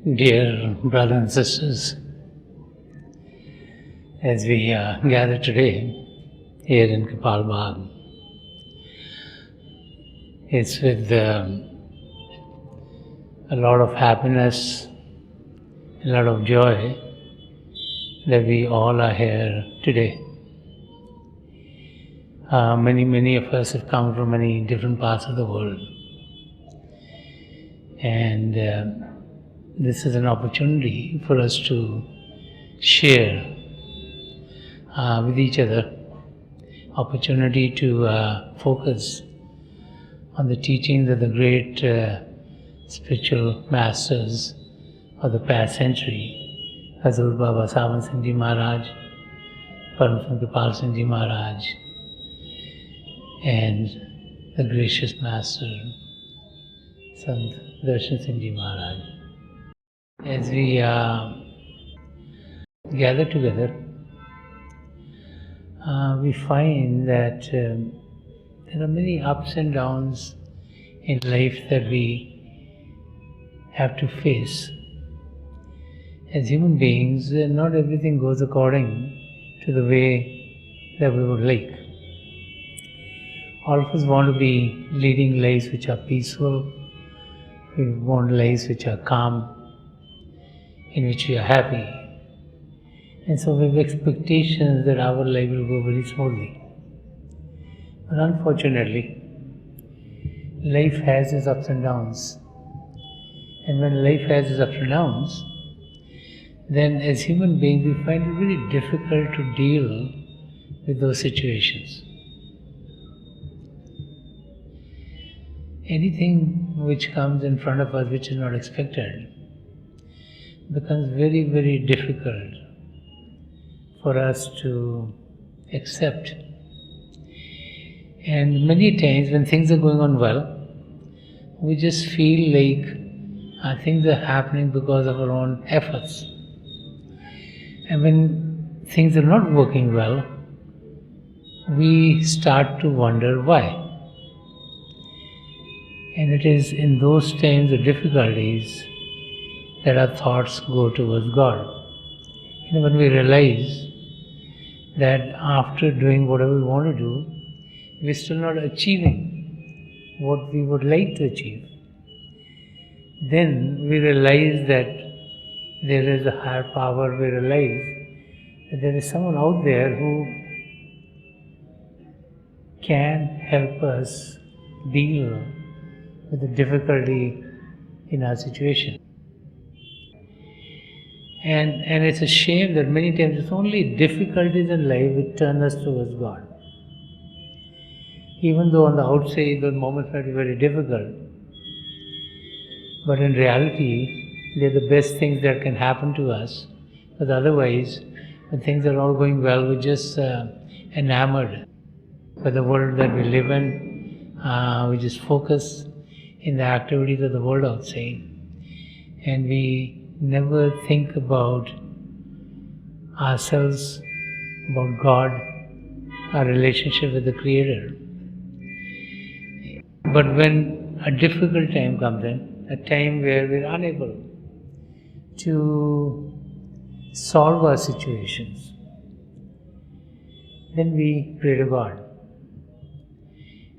Dear brothers and sisters, as we gather today here in Kapal Bagh, it's with a lot of happiness, a lot of joy that we all are here today. Many of us have come from many different parts of the world, and this is an opportunity for us to share with each other, opportunity to focus on the teachings of the great spiritual masters of the past century, Hazur Baba Sawan Singh Ji Maharaj, Param Sant Kripal Singh Ji Maharaj, and the gracious master Sant Rajinder Singh Ji Maharaj. As we gather together, we find that there are many ups and downs in life that we have to face. As human beings, not everything goes according to the way that we would like. All of us want to be leading lives which are peaceful, we want lives which are calm, in which we are happy. And so we have expectations that our life will go very smoothly. But unfortunately, life has its ups and downs. And when life has its ups and downs, then as human beings we find it very difficult to deal with those situations. Anything which comes in front of us which is not expected becomes very difficult for us to accept. And many times when things are going on well, we just feel like things are happening because of our own efforts. And when things are not working well, we start to wonder why. And it is in those times of difficulties that our thoughts go towards God. When we realize that after doing whatever we want to do, we're still not achieving what we would like to achieve, then we realize that there is a higher power, we realize that there is someone out there who can help us deal with the difficulty in our situation. And it's a shame that many times it's only difficulties in life which turn us towards God. Even though on the outside those moments might be very difficult, but in reality they're the best things that can happen to us, because otherwise when things are all going well we're just enamored by the world that we live in. We just focus in the activities of the world outside, and we never think about ourselves, about God, our relationship with the Creator. But when a difficult time comes in, a time where we're unable to solve our situations, then we pray to God.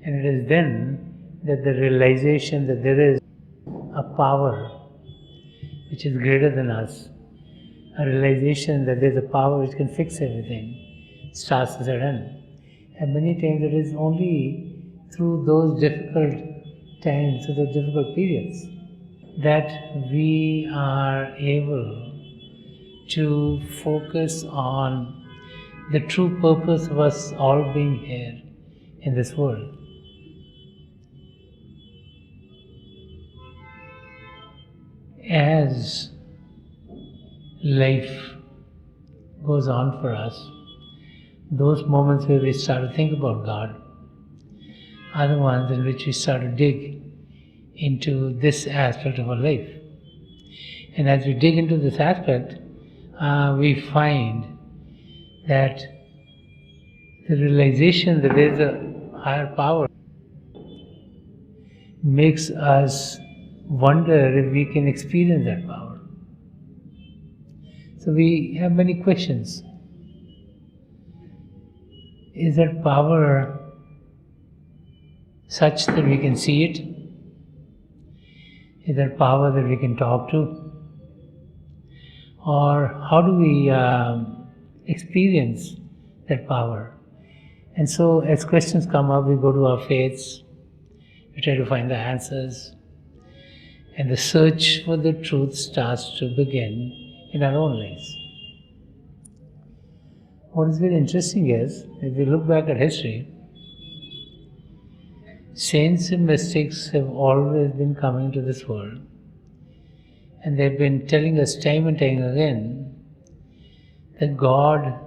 And it is then that the realization that there is a power which is greater than us, a realization that there is a power which can fix everything, starts to set in. And many times it is only through those difficult times, through those difficult periods, that we are able to focus on the true purpose of us all being here in this world. As life goes on for us, those moments where we start to think about God are the ones in which we start to dig into this aspect of our life. And as we dig into this aspect, we find that the realization that there is a higher power makes us wonder if we can experience that power. So we have many questions. Is that power such that we can see it? Is that power that we can talk to? Or how do we experience that power? And so as questions come up, we go to our faiths, we try to find the answers, and the search for the truth starts to begin in our own lives. What is very interesting is, if we look back at history, saints and mystics have always been coming to this world, and they've been telling us time and time again that God,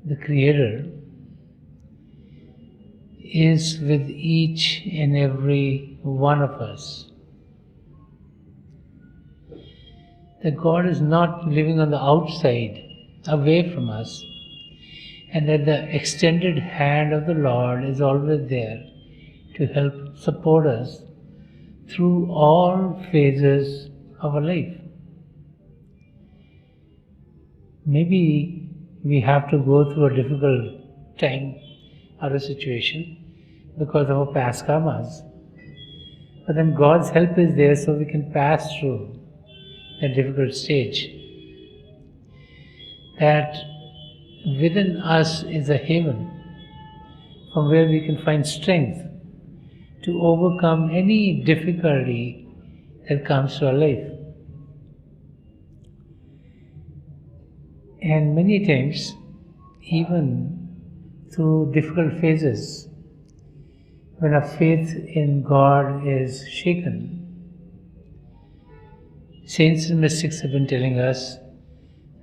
the Creator, is with each and every one of us. That God is not living on the outside, away from us, and that the extended hand of the Lord is always there to help support us through all phases of our life. Maybe we have to go through a difficult time or a situation because of our past karmas, but then God's help is there so we can pass through that difficult stage. That within us is a haven from where we can find strength to overcome any difficulty that comes to our life. And many times, even through difficult phases, when our faith in God is shaken, saints and mystics have been telling us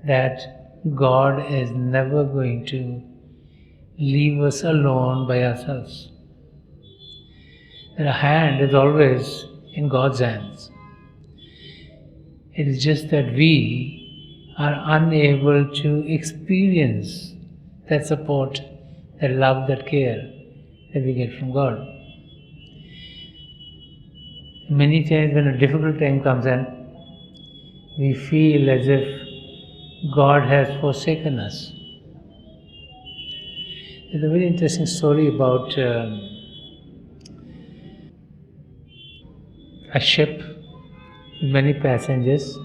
that God is never going to leave us alone by ourselves. That our hand is always in God's hands. It is just that we are unable to experience that support, that love, that care that we get from God. Many times when a difficult time comes in, we feel as if God has forsaken us. There's a very interesting story about a ship with many passengers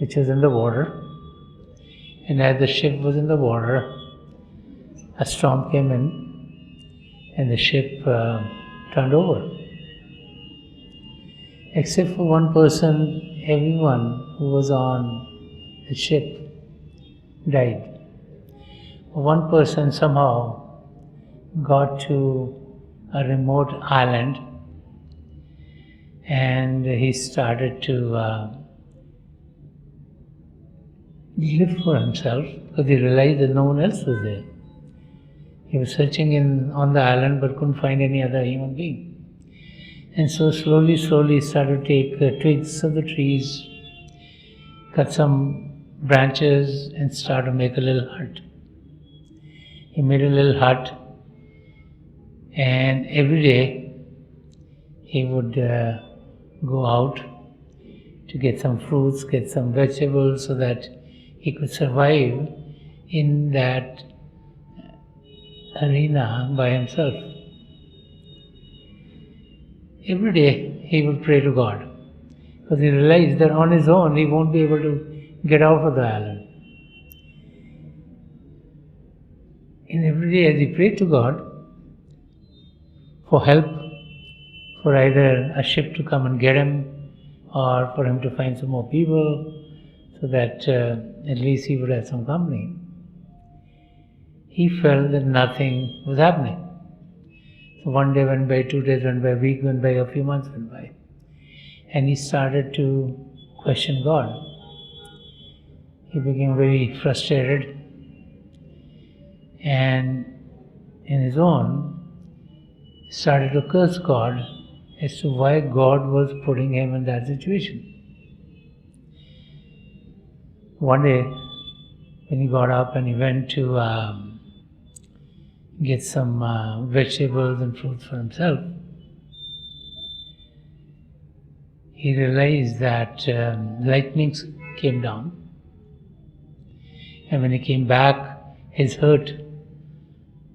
which was in the water, and as the ship was in the water, a storm came in and the ship turned over. Except for one person, everyone who was on the ship died. One person somehow got to a remote island and he started to live for himself because he realized that no one else was there. He was searching on the island but couldn't find any other human being. And so slowly he started to take twigs of the trees, cut some branches and start to make a little hut. He made a little hut, and every day he would go out to get some fruits, get some vegetables so that he could survive in that arena by himself. Every day he would pray to God because he realized that on his own he won't be able to get out of the island. And every day as he prayed to God for help, for either a ship to come and get him or for him to find some more people so that at least he would have some company, he felt that nothing was happening. So one day went by, 2 days went by, a week went by, a few months went by. And he started to question God. He became very frustrated and in his own started to curse God as to why God was putting him in that situation. One day when he got up and he went to get some vegetables and fruits for himself, he realized that lightning came down And when he came back, his hut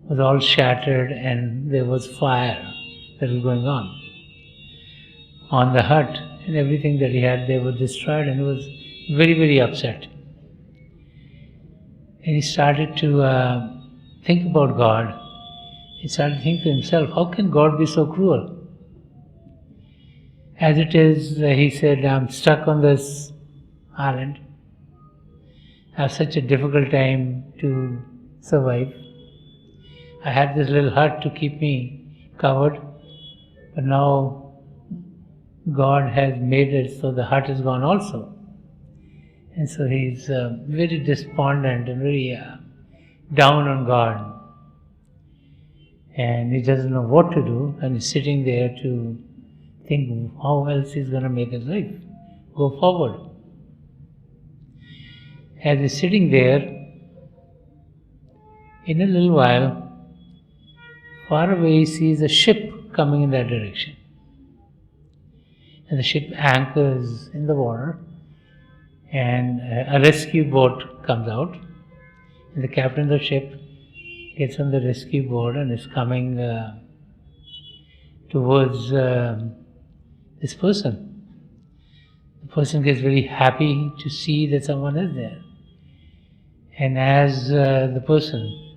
was all shattered and there was fire that was going on the hut, and everything that he had there was destroyed, and he was very, very upset. And he started to think about God. He started to think to himself, how can God be so cruel? As it is, he said, I'm stuck on this island. I have such a difficult time to survive. I had this little hut to keep me covered, but now God has made it so the hut is gone also. And so he's very despondent and very down on God. And he doesn't know what to do, and he's sitting there to think how else he's going to make his life go forward. As he's sitting there, in a little while, far away he sees a ship coming in that direction. And the ship anchors in the water, and a rescue boat comes out. And the captain of the ship gets on the rescue boat and is coming towards this person. The person gets very happy to see that someone is there. And as the person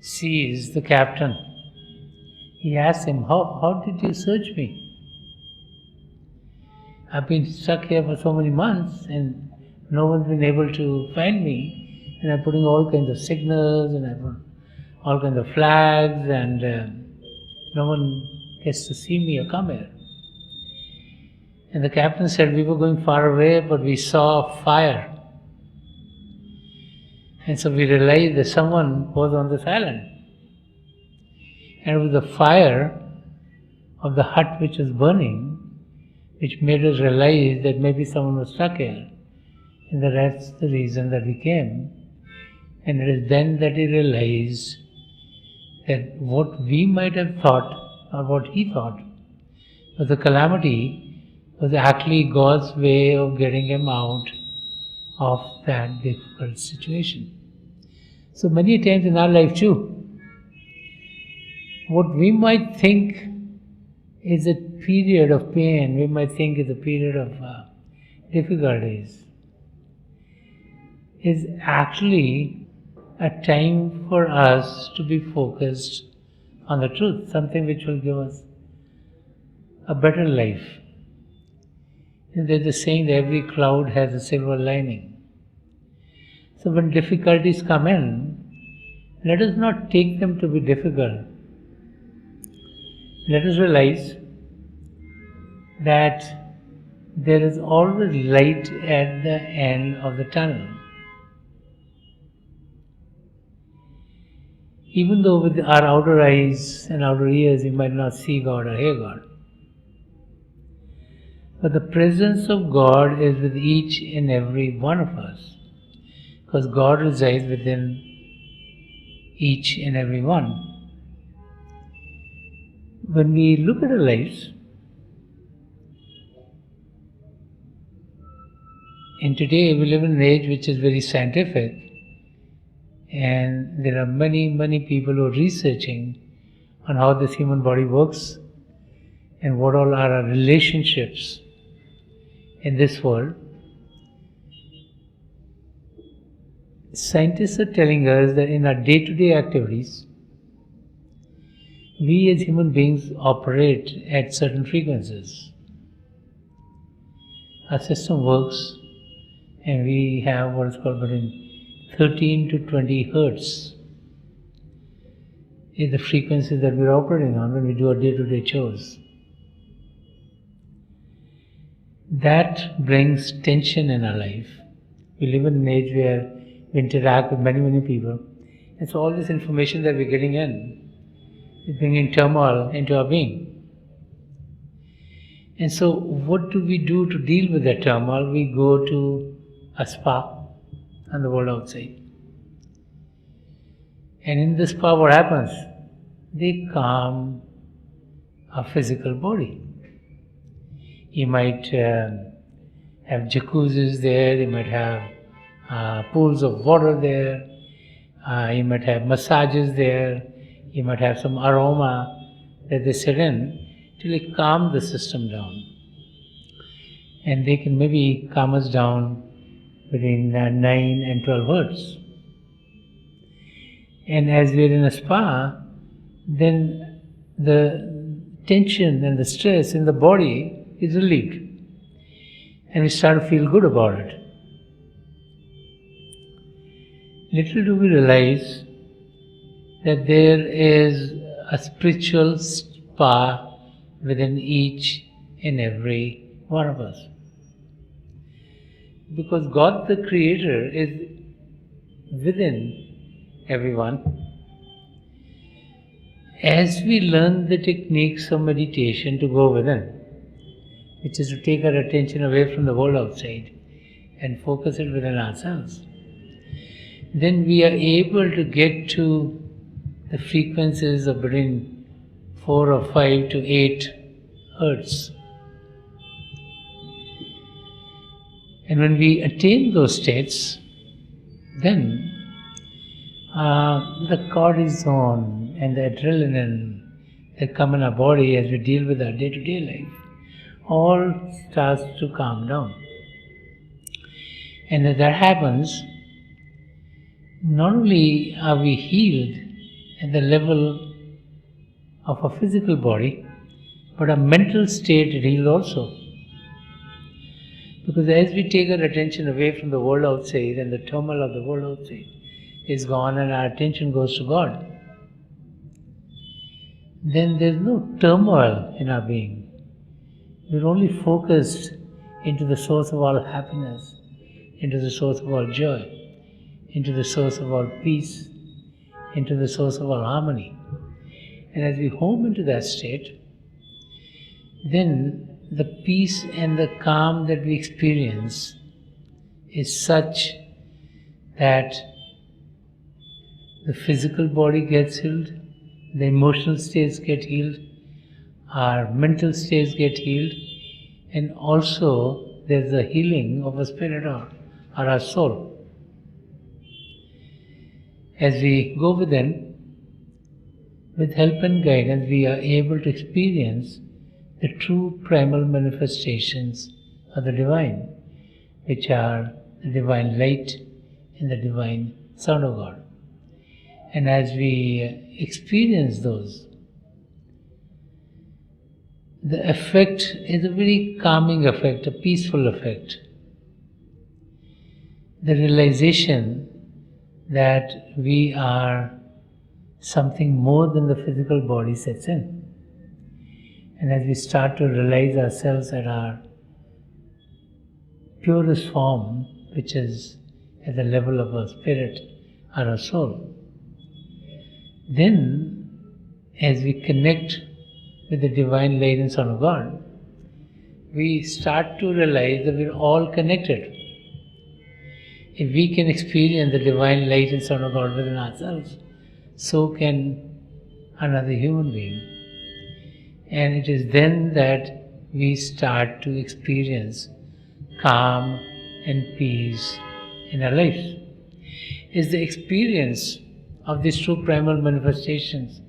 sees the captain, he asks him, how did you search me? I've been stuck here for so many months and no one's been able to find me, and I'm putting all kinds of signals and I put all kinds of flags, and no one gets to see me or come here. And the captain said, we were going far away, but we saw fire. And so we realized that someone was on this island. And it was the fire of the hut which was burning which made us realize that maybe someone was stuck here. And that's the reason that we came. And it is then that he realized that what we might have thought, or what he thought, was a calamity, was actually God's way of getting him out of that difficult situation. So many times in our life too, what we might think is a period of pain, we might think is a period of difficulties, is actually a time for us to be focused on the truth, something which will give us a better life. And there's a saying that every cloud has a silver lining. So when difficulties come in, let us not take them to be difficult. Let us realize that there is always light at the end of the tunnel. Even though with our outer eyes and outer ears we might not see God or hear God, but the presence of God is with each and every one of us, because God resides within each and every one. When we look at our lives, and today we live in an age which is very scientific, and there are many people who are researching on how this human body works and what all are our relationships in this world. Scientists are telling us that in our day-to-day activities, we as human beings operate at certain frequencies. Our system works and we have what is called between 13 to 20 hertz is the frequency that we are operating on when we do our day-to-day chores. That brings tension in our life. We live in an age where we interact with many people, and so all this information that we're getting in is bringing turmoil into our being. And so what do we do to deal with that turmoil? We go to a spa and the world outside. And in the spa what happens? They calm our physical body. You might have jacuzzis there, you might have pools of water there, you might have massages there, you might have some aroma that they sit in till they calm the system down. And they can maybe calm us down between 9 and 12 hertz. And as we're in a spa, then the tension and the stress in the body is relieved. And we start to feel good about it. Little do we realize that there is a spiritual spa within each and every one of us. Because God the Creator is within everyone. As we learn the techniques of meditation to go within, which is to take our attention away from the world outside and focus it within ourselves, then we are able to get to the frequencies of between 4 or 5 to 8 hertz. And when we attain those states, then the cortisol and the adrenaline that come in our body as we deal with our day-to-day life all starts to calm down. And as that happens, not only are we healed at the level of our physical body, but our mental state is healed also. Because as we take our attention away from the world outside and the turmoil of the world outside is gone and our attention goes to God, then there's no turmoil in our being. We're only focused into the source of all happiness, into the source of all joy, into the source of all peace, into the source of all harmony. And as we home into that state, then the peace and the calm that we experience is such that the physical body gets healed, the emotional states get healed, our mental states get healed, and also there's a healing of our spirit or our soul. As we go within, with help and guidance, we are able to experience the true primal manifestations of the Divine, which are the Divine Light and the Divine Sound of God. And as we experience those, the effect is a very calming effect, a peaceful effect. The realization that we are something more than the physical body sets in. And as we start to realize ourselves at our purest form, which is at the level of our spirit or our soul, then as we connect with the Divine Light and Son of God, we start to realize that we're all connected. If we can experience the Divine Light and Son of God within ourselves, so can another human being. And it is then that we start to experience calm and peace in our lives. It's the experience of these true primal manifestations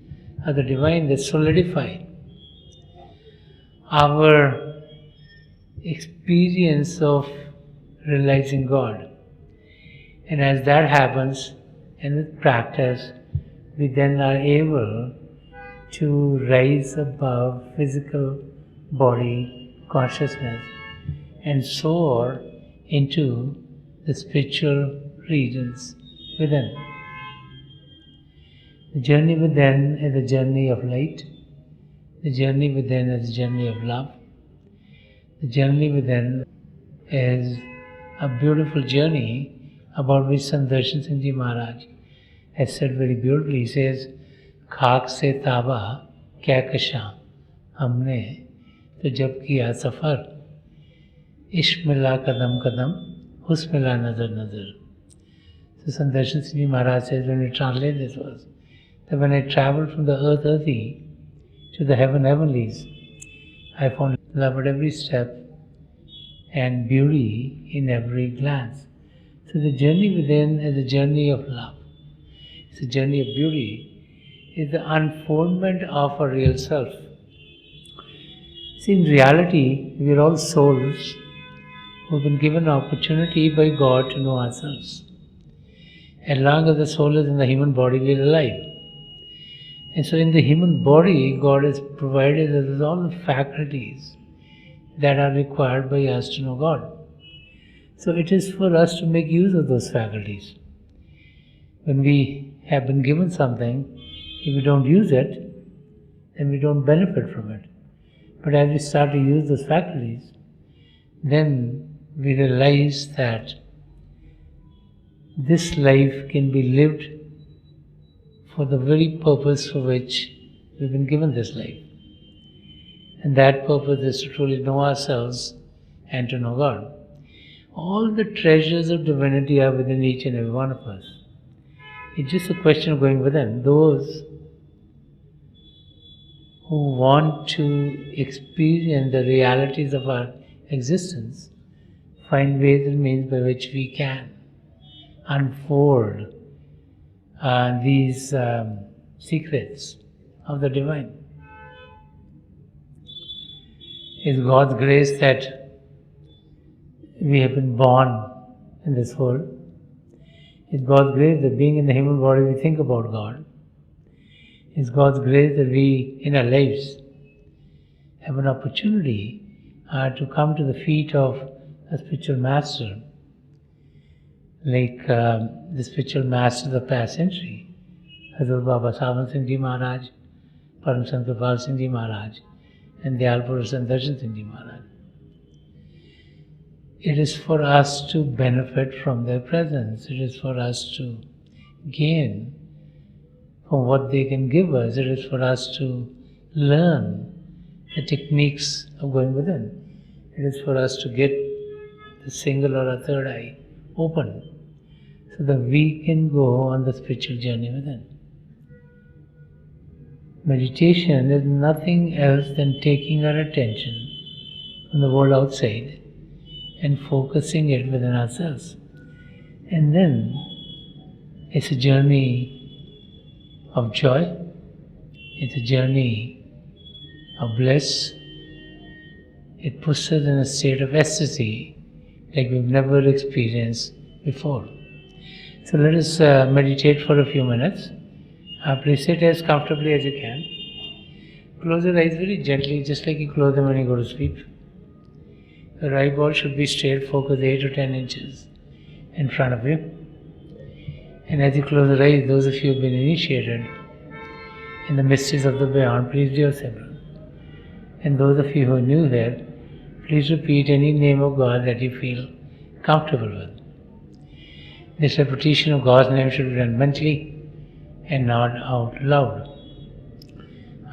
of the Divine that solidify our experience of realizing God. And as that happens, and with practice, we then are able to rise above physical body consciousness and soar into the spiritual regions within. The journey within is a journey of light. The journey within is a journey of love. The journey within is a beautiful journey about which Sant Rajinder Singh Maharaj has said very beautifully. He says, खाक से ताबा क्या कशा हमने तो जब किया सफ़र इश्क मिला कदम कदम हुस्न मिला नज़र नज़र. So Sant Rajinder Singh Maharaj says, when we translate this verse, that when I traveled from the earth earthy to the heaven heavenlies, I found love at every step and beauty in every glance. So the journey within is a journey of love. It's a journey of beauty. It's the unfoldment of a real self. See, in reality, we are all souls who have been given an opportunity by God to know ourselves. As long as the soul is in the human body, we are alive. And so in the human body, God has provided us with all the faculties that are required by us to know God. So it is for us to make use of those faculties. When we have been given something, if we don't use it, then we don't benefit from it. But as we start to use those faculties, then we realize that this life can be lived for the very purpose for which we've been given this life. And that purpose is to truly know ourselves and to know God. All the treasures of divinity are within each and every one of us. It's just a question of going within. Those who want to experience the realities of our existence find ways and means by which we can unfold these secrets of the divine. It's God's grace that we have been born in this world. It's God's grace that being in the human body we think about God. It's God's grace that we in our lives have an opportunity to come to the feet of a spiritual master, like the spiritual masters of the past century, Hazur Baba Savan Singh Ji Maharaj, Param Sant Kripal Singh Ji Maharaj, and Dayal Purush Sant Rajinder Singh Ji Maharaj. It is for us to benefit from their presence. It is for us to gain from what they can give us. It is for us to learn the techniques of going within. It is for us to get the single or a third eye open so that we can go on the spiritual journey within. Meditation is nothing else than taking our attention from the world outside and focusing it within ourselves. And then it's a journey of joy, it's a journey of bliss. It puts us in a state of ecstasy like we've never experienced before. So let us meditate for a few minutes. Please sit as comfortably as you can. Close your eyes very gently, just like you close them when you go to sleep. Your eyeball should be straight, focus 8 to 10 inches in front of you. And as you close your eyes, those of you who have been initiated in the mysteries of the beyond, please do your similar. And those of you who are new here, please repeat any name of God that you feel comfortable with. This repetition of God's name should be done mentally and not out loud.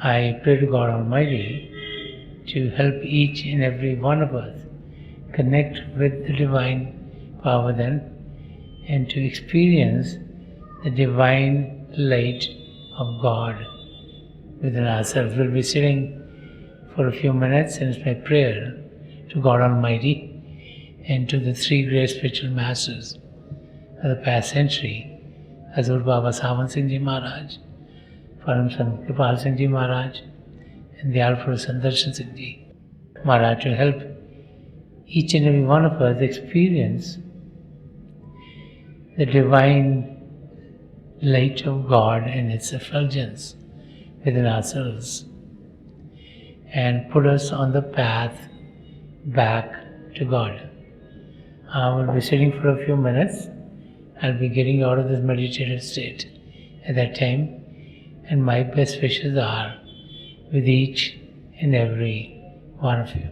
I pray to God Almighty to help each and every one of us connect with the divine power within and to experience the divine light of God within ourselves. We'll be sitting for a few minutes, and it's my prayer to God Almighty and to the three great spiritual masters of the past century, Hazur Baba Savan Singh Ji Maharaj, Param Sant Kripal Singh Ji Maharaj, and Dayal Purush Sant Rajinder Singh Ji Maharaj, to help each and every one of us experience the divine light of God and its effulgence within ourselves and put us on the path back to God. We'll be sitting for a few minutes. I'll be getting out of this meditative state at that time, and my best wishes are with each and every one of you.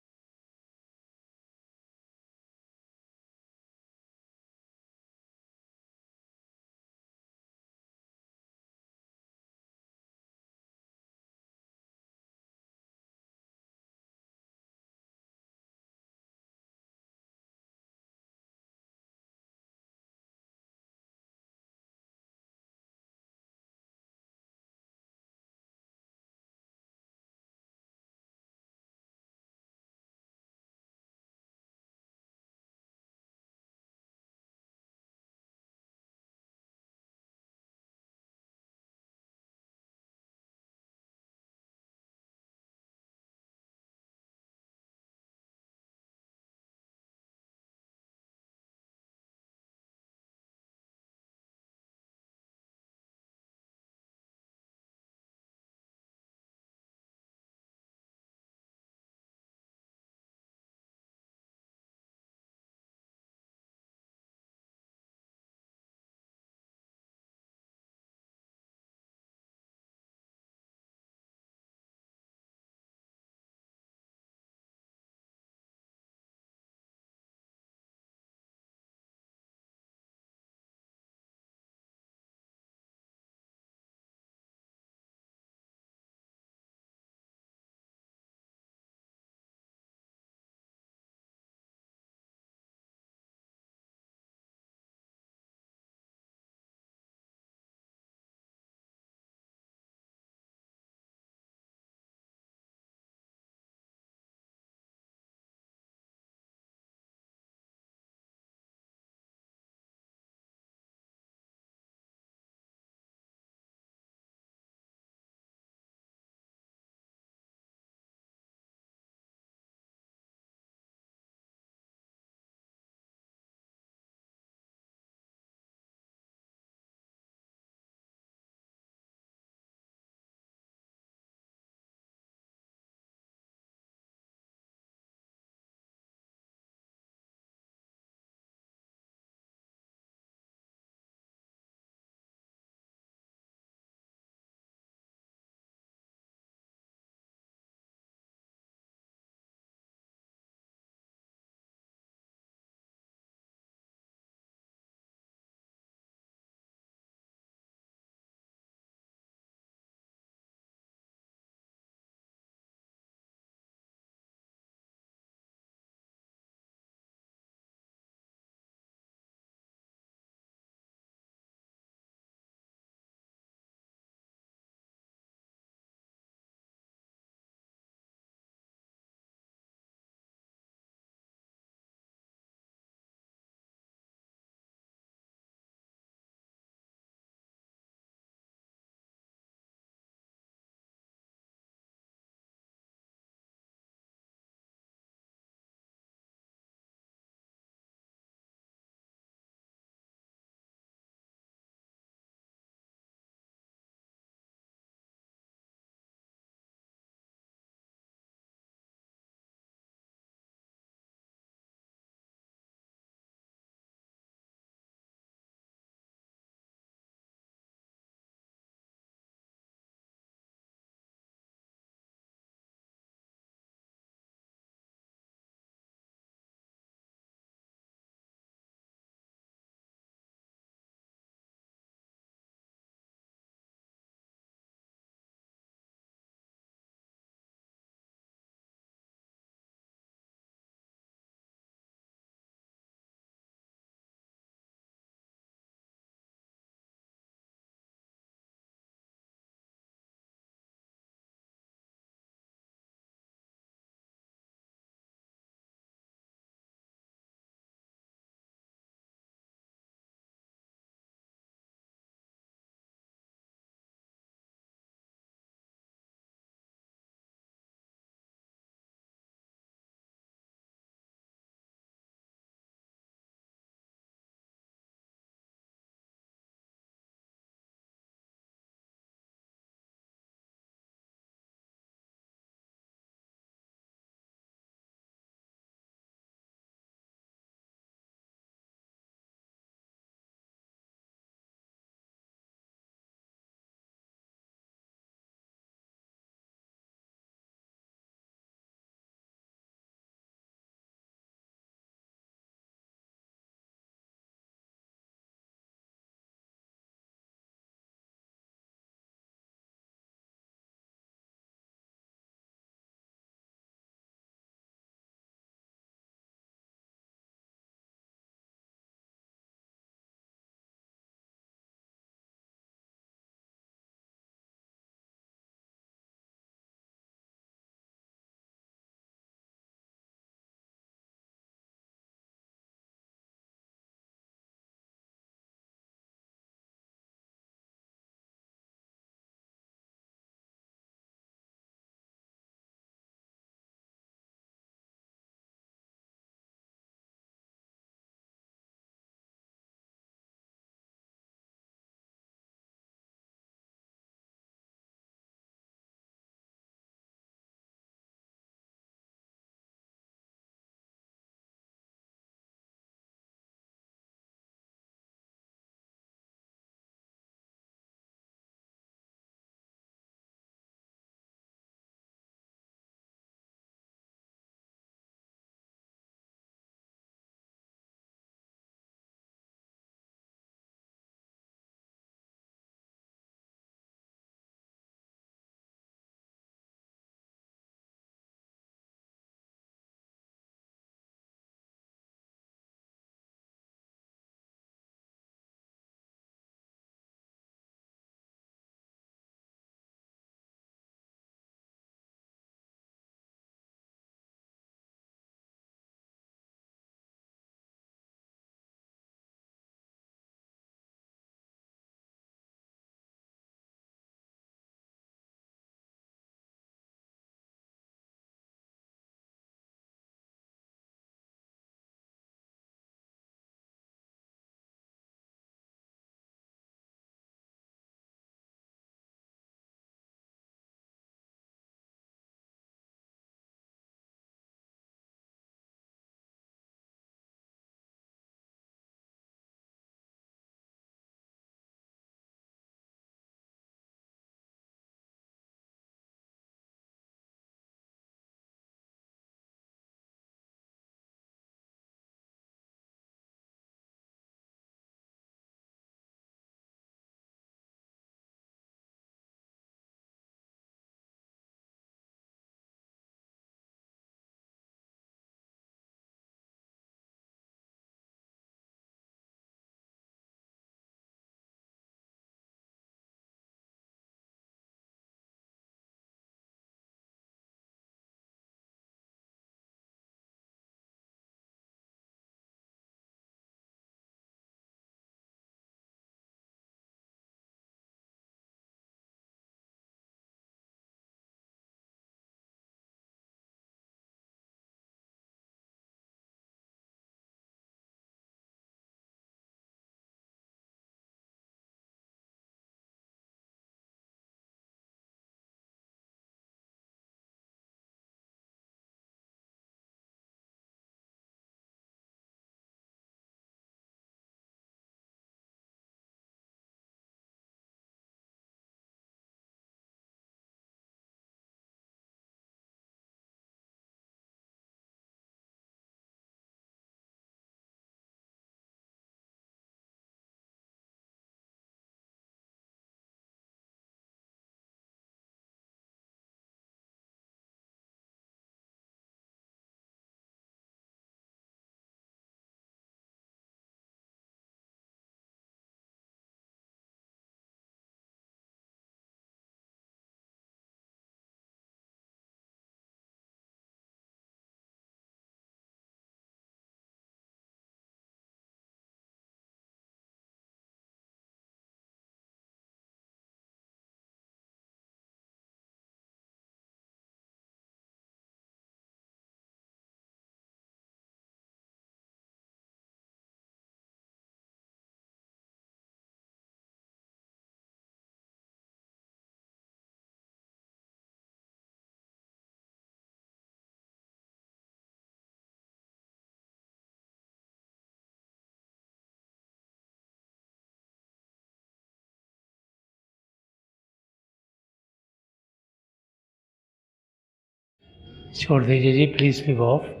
छोड़ दीजिए जी, please leave off.